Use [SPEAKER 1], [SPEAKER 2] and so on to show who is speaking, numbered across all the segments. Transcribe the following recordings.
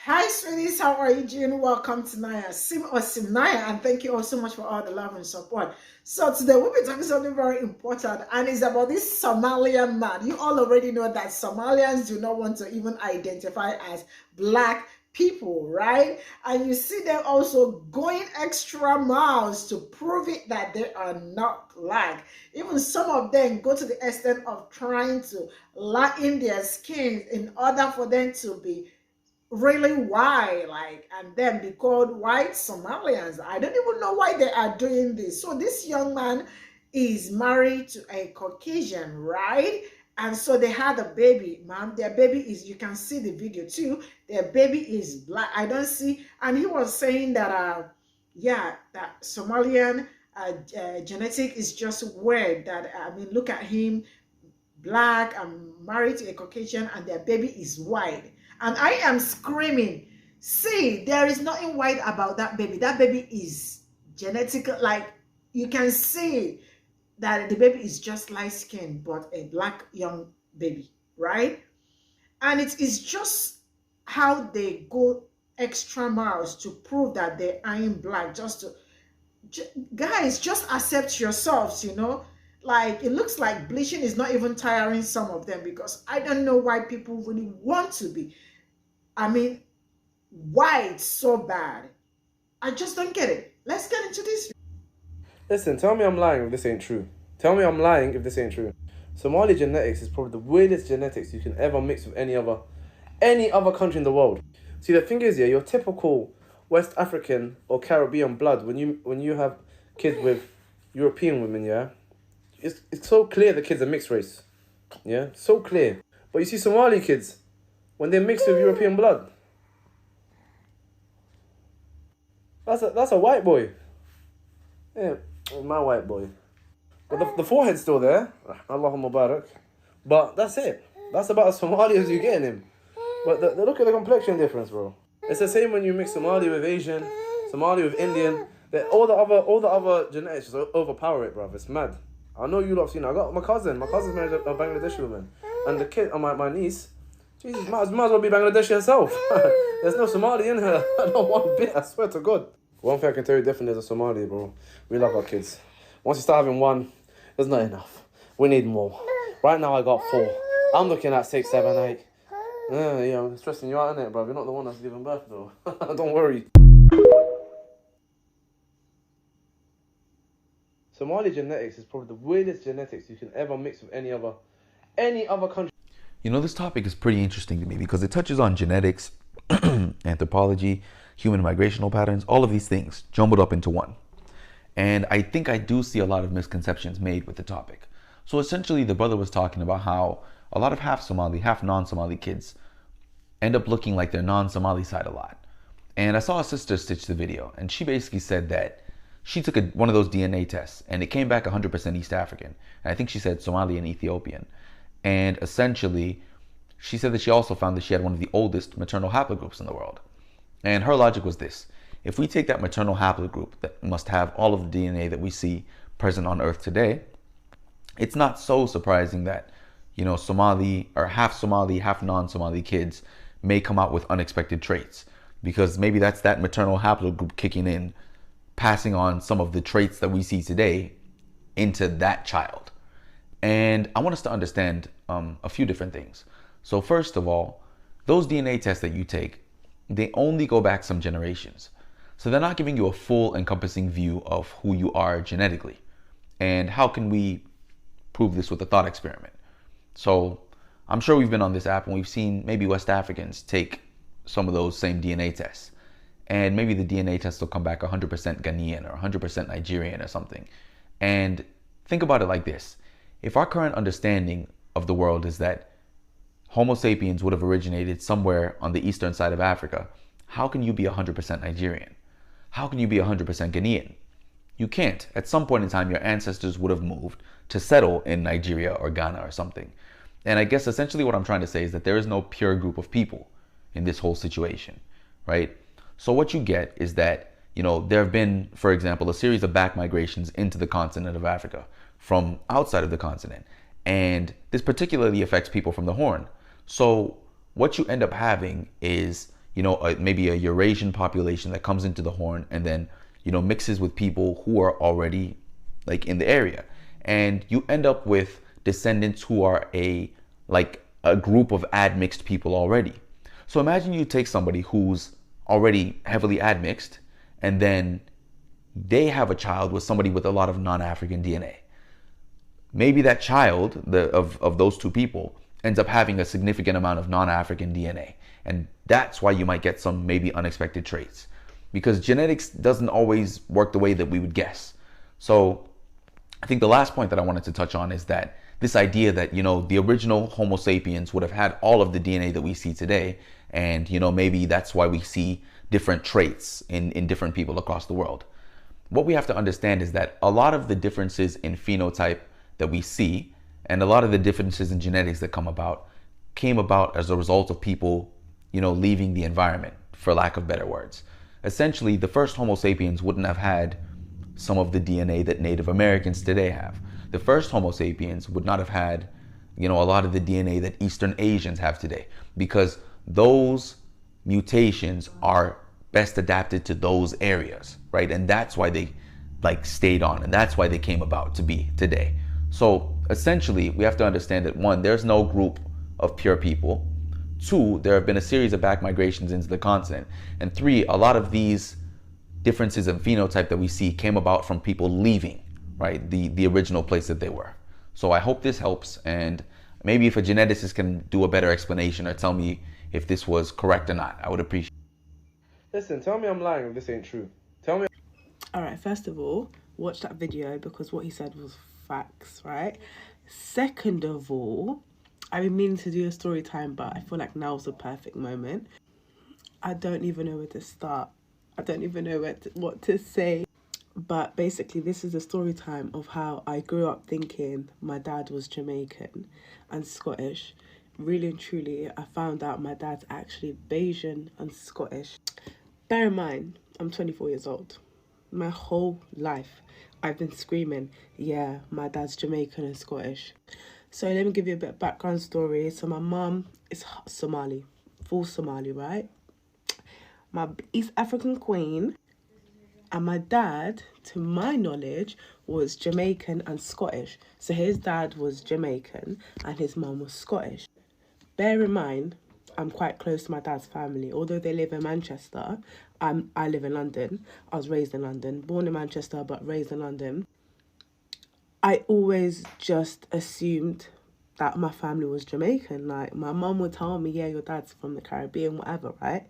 [SPEAKER 1] Hi, sweeties. How are you doing? Welcome to Cimnanya, and thank you all so much for all the love and support. So today we'll be talking something very important, and it's about this Somalian man. You all already know that Somalians do not want to even identify as black people, right? And you see them also going extra miles to prove it that they are not black. Even some of them go to the extent of trying to lighten their skin in order for them to be really white, like, and then be called white Somalians. I don't even know why they are doing this. So this young man is married to a Caucasian, right? And so they had a baby, man. Their baby is, you can see the video too. Their baby is black. I don't see, and he was saying that, yeah, that Somalian genetic is just weird. That I mean, look at him, black and married to a Caucasian, and their baby is white. And I am screaming, see, there is nothing white about that baby. That baby is genetic, like you can see that the baby is just light skinned, but a black young baby, right? And it is just how they go extra miles to prove that they aren't black, just to guys, just accept yourselves, like it looks like bleaching is not even tiring some of them, because I don't know why people really want to be, I mean, why it's so bad. I just don't get it. Let's get into this.
[SPEAKER 2] Listen, tell me I'm lying if this ain't true. Tell me I'm lying if this ain't true. Somali genetics is probably the weirdest genetics you can ever mix with any other country in the world. See, the thing is, yeah, your typical West African or Caribbean blood, when you have kids with European women, yeah, it's so clear the kids are mixed race. Yeah, so clear. But you see Somali kids, when they're mixed with European blood, that's a white boy. Yeah, my white boy. But the forehead's still there. Allahumma barak. But that's it. That's about as Somali as you get in him. But the look at the complexion difference, bro. It's the same when you mix Somali with Asian, Somali with Indian. All the other genetics just overpower it, bro. It's mad. I know you lot have seen it. I got my cousin. My cousin's married a Bangladeshi woman. And the kid, my niece, Jesus, might as well be Bangladeshi herself. There's no Somali in her. Not one bit, I swear to God. One thing I can tell you definitely is a Somali, bro. We love our kids. Once you start having one, there's not enough. We need more. Right now I got 4. I'm looking at 6, 7, 8. Yeah, I'm stressing you out, innit, bro? You're not the one that's giving birth, though. Don't worry. Somali genetics is probably the weirdest genetics you can ever mix with any other country.
[SPEAKER 3] You know, this topic is pretty interesting to me because it touches on genetics, anthropology, human migrational patterns, all of these things jumbled up into one. And I think I do see a lot of misconceptions made with the topic. So essentially, the brother was talking about how a lot of half Somali, half non-Somali kids end up looking like their non-Somali side a lot. And I saw a sister stitch the video, and she basically said that she took one of those DNA tests, and it came back 100% East African. And I think she said Somali and Ethiopian. And essentially, she said that she also found that she had one of the oldest maternal haplogroups in the world. And her logic was this: if we take that maternal haplogroup that must have all of the DNA that we see present on Earth today, it's not so surprising that, Somali or half Somali, half non-Somali kids may come out with unexpected traits, because maybe that's that maternal haplogroup kicking in, passing on some of the traits that we see today into that child. And I want us to understand a few different things. So first of all, those DNA tests that you take, they only go back some generations. So they're not giving you a full encompassing view of who you are genetically. And how can we prove this with a thought experiment? So I'm sure we've been on this app and we've seen maybe West Africans take some of those same DNA tests. And maybe the DNA test will come back 100% Ghanaian or 100% Nigerian or something. And think about it like this. If our current understanding of the world is that Homo sapiens would have originated somewhere on the eastern side of Africa, how can you be 100% Nigerian? How can you be 100% Ghanaian? You can't. At some point in time, your ancestors would have moved to settle in Nigeria or Ghana or something. And I guess essentially what I'm trying to say is that there is no pure group of people in this whole situation, right? So what you get is that, there have been, for example, a series of back migrations into the continent of Africa from outside of the continent. And this particularly affects people from the Horn. So what you end up having is, maybe a Eurasian population that comes into the Horn and then, mixes with people who are already like in the area. And you end up with descendants who are a group of admixed people already. So imagine you take somebody who's already heavily admixed and then they have a child with somebody with a lot of non-African DNA. Maybe that child of those two people ends up having a significant amount of non-African DNA. And that's why you might get some maybe unexpected traits, because genetics doesn't always work the way that we would guess. So I think the last point that I wanted to touch on is that this idea that, the original Homo sapiens would have had all of the DNA that we see today. And, maybe that's why we see different traits in different people across the world. What we have to understand is that a lot of the differences in phenotype that we see and a lot of the differences in genetics that came about as a result of people, leaving the environment, for lack of better words. Essentially, the first Homo sapiens wouldn't have had some of the DNA that Native Americans today have. The first Homo sapiens would not have had, a lot of the DNA that Eastern Asians have today, because those mutations are best adapted to those areas, right? And that's why they stayed on, and that's why they came about to be today. So essentially, we have to understand that 1, there's no group of pure people. 2, there have been a series of back migrations into the continent. And 3, a lot of these differences in phenotype that we see came about from people leaving, right, the original place that they were. So I hope this helps, and maybe if a geneticist can do a better explanation or tell me if this was correct or not, I would appreciate it.
[SPEAKER 2] Listen, tell me I'm lying if this ain't true. Tell me.
[SPEAKER 4] All right, first of all, watch that video because what he said was facts, right? Second of all, I've been meaning to do a story time, but I feel like now's the perfect moment. I don't even know where to start. I don't even know what to say. But basically, this is a story time of how I grew up thinking my dad was Jamaican and Scottish. Really and truly, I found out my dad's actually Bayesian and Scottish. Bear in mind, I'm 24 years old. My whole life, I've been screaming, yeah, my dad's Jamaican and Scottish. So let me give you a bit of background story. So my mum is Somali, full Somali, right? My East African queen. And my dad, to my knowledge, was Jamaican and Scottish. So his dad was Jamaican and his mum was Scottish. Bear in mind, I'm quite close to my dad's family. Although they live in Manchester, I live in London. I was raised in London, born in Manchester, but raised in London. I always just assumed that my family was Jamaican. Like, my mum would tell me, yeah, your dad's from the Caribbean, whatever, right?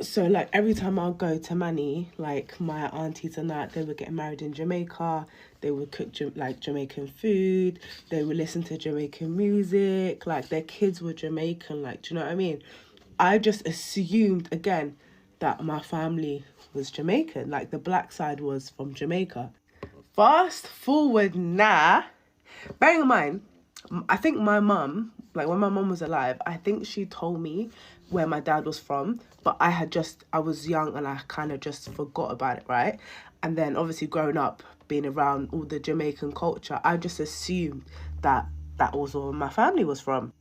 [SPEAKER 4] So, like, every time I'll go to Manny, like, my aunties and that, they were getting married in Jamaica. They would cook, Jamaican food. They would listen to Jamaican music. Like, their kids were Jamaican. Like, do you know what I mean? I just assumed, again, that my family was Jamaican. Like, the black side was from Jamaica. Fast forward now. Bearing in mind, I think my mum, like, when my mum was alive, I think she told me where my dad was from, but I was young and I kind of just forgot about it, right? And then obviously growing up, being around all the Jamaican culture, I just assumed that was where my family was from.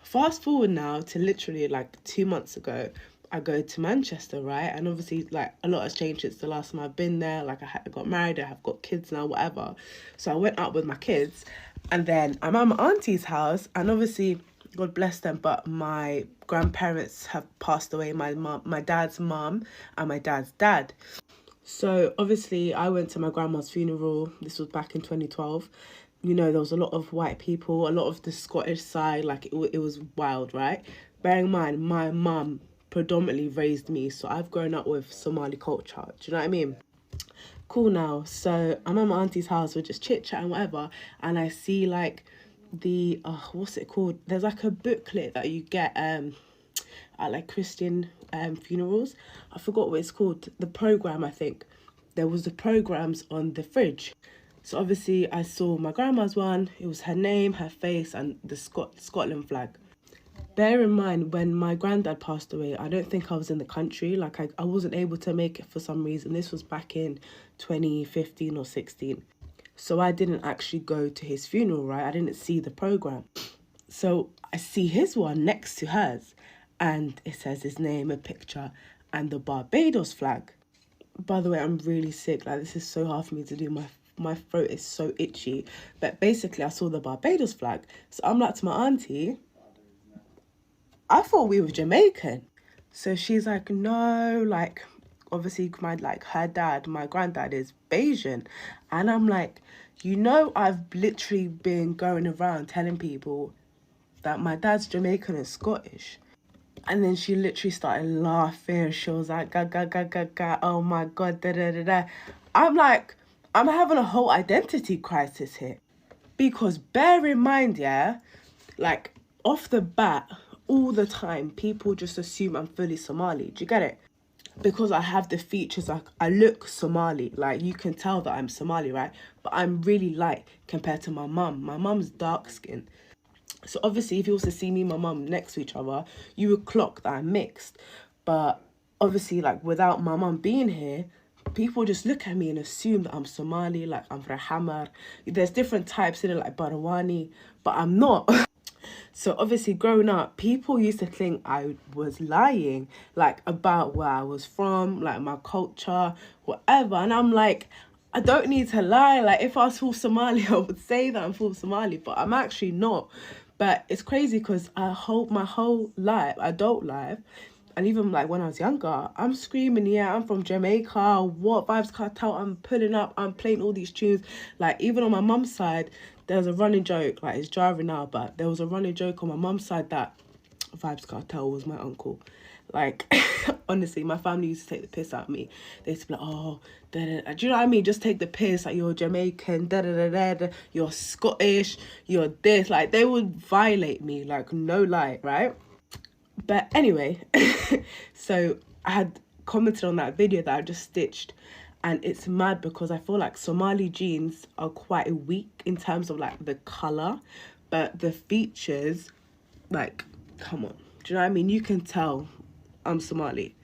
[SPEAKER 4] Fast forward now to literally like 2 months ago, I go to Manchester, right? And obviously, like, a lot has changed since the last time I've been there. Like, I got married, I have got kids now, whatever. So I went out with my kids, and then I'm at my auntie's house, and obviously, God bless them, but my grandparents have passed away, my dad's mum and my dad's dad. So obviously I went to my grandma's funeral. This was back in 2012. You know, there was a lot of white people, a lot of the Scottish side, like it was wild, right? Bearing in mind, my mum predominantly raised me, so I've grown up with Somali culture. Do you know what I mean? Cool now. So I'm at my auntie's house, we're just chit-chatting, whatever, and I see like the what's it called, there's like a booklet that you get at like Christian funerals. I forgot what it's called, the program. I think there was the programs on the fridge. So obviously I saw my grandma's one. It was her name, her face, and the Scotland flag. Bear in mind, when my granddad passed away, I don't think I was in the country. Like, I wasn't able to make it for some reason. This was back in 2015 or 16. So I didn't actually go to his funeral, right? I didn't see the program. So I see his one next to hers. and it says his name, a picture, and the Barbados flag. By the way, I'm really sick. Like, this is so hard for me to do. My throat is so itchy. But basically, I saw the Barbados flag. So I'm like to my auntie, I thought we were Jamaican. So she's like, no, like, obviously her dad, my granddad is Bayesian. And I'm like, I've literally been going around telling people that my dad's Jamaican and Scottish. And then she literally started laughing. She was like, ga, ga, ga, ga, ga, oh my God, da, da, da, da. I'm like, I'm having a whole identity crisis here. Because bear in mind, yeah, like, off the bat, all the time, people just assume I'm fully Somali. Do you get it? Because I have the features, like, I look Somali. Like, you can tell that I'm Somali, right? But I'm really light compared to my mum. My mum's dark skinned. So obviously, if you also see me and my mum next to each other, you would clock that I'm mixed. But obviously, like, without my mum being here, people just look at me and assume that I'm Somali, like I'm Rahamar. There's different types in it, like Barawani, but I'm not. So obviously, growing up, people used to think I was lying, like, about where I was from, like my culture, whatever. And I'm like, I don't need to lie. Like, if I was full Somali, I would say that I'm full Somali, but I'm actually not. But it's crazy because my whole life, adult life, and even like when I was younger, I'm screaming, yeah, I'm from Jamaica, what Vibes Cartel, I'm pulling up, I'm playing all these tunes. Like, even on my mum's side, there's a running joke, like, it's jarring now, but there was a running joke on my mum's side that Vibes Cartel was my uncle. Like, honestly, my family used to take the piss out of me. They used to be like, oh, da, da, da. Do you know what I mean? Just take the piss, like, you're Jamaican, da, da, da, da, da. You're Scottish, you're this. Like, they would violate me, like, no lie, right? But anyway, so I had commented on that video that I just stitched, and it's mad because I feel like Somali genes are quite weak in terms of, like, the colour, but the features, like, come on. Do you know what I mean? You can tell I'm Somali.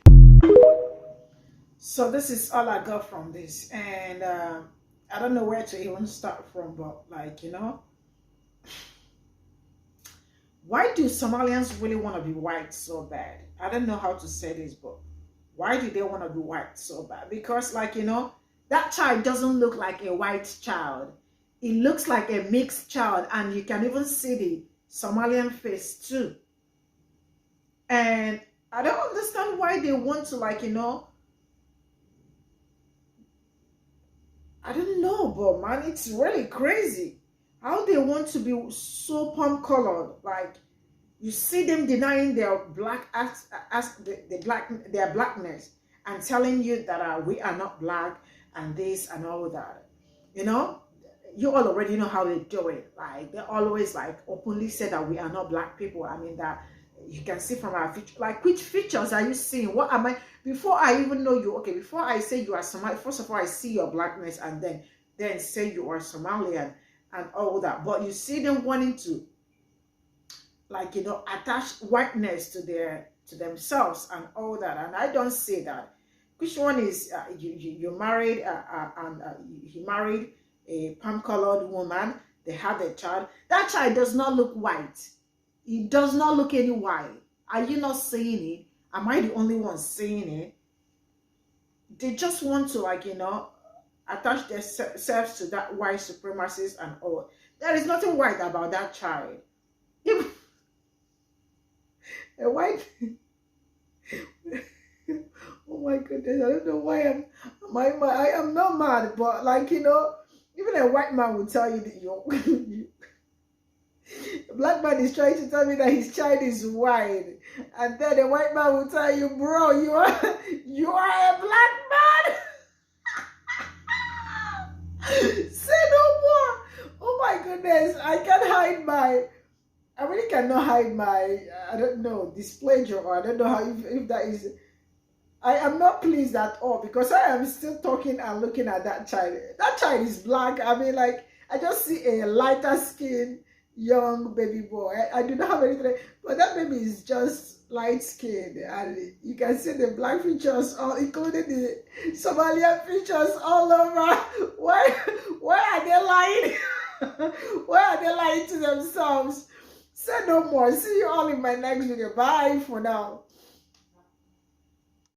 [SPEAKER 1] So this is all I got from this, and I don't know where to even start from, but, like, why do Somalians really want to be white so bad? I don't know how to say this, but why do they want to be white so bad? Because, like, that child doesn't look like a white child. It looks like a mixed child, and you can even see the Somalian face too. And I don't understand why they want to, like, I don't know, but man, it's really crazy how they want to be so palm colored. Like, you see them denying their black their blackness, and telling you that we are not black and this and all that. You all already know how they do it. Like, they always, like, openly say that we are not black people. I mean, that you can see from our features. Like, which features are you seeing? What am I? Before I even know you, okay, before I say you are Somali, first of all, I see your blackness, and then say you are Somalian and all that. But you see them wanting to, like, attach whiteness to themselves and all that. And I don't say that. Which one is you married and he married a palm-colored woman? They have a child. That child does not look white. It does not look any white. Are you not seeing it? Am I the only one seeing it? They just want to, like, attach themselves to that white supremacist and all. There is nothing white about that child. A white. Oh my goodness! I don't know why I am not mad, but, like, even a white man will tell you that a black man is trying to tell me that his child is white, and then the white man will tell you, bro, you are a black man. Say no more. Oh my goodness! I can't hide I really cannot hide I don't know, displeasure, or I don't know how, if that is. I am not pleased at all, because I am still talking and looking at that child. That child is black. I mean, like, I just see a lighter skinned young baby boy. I do not have anything, but that baby is just light skinned, and you can see the black features, all, including the Somalian features all over. Why are they lying? Why are they lying to themselves? Say no more. See you all in my next video. Bye for now.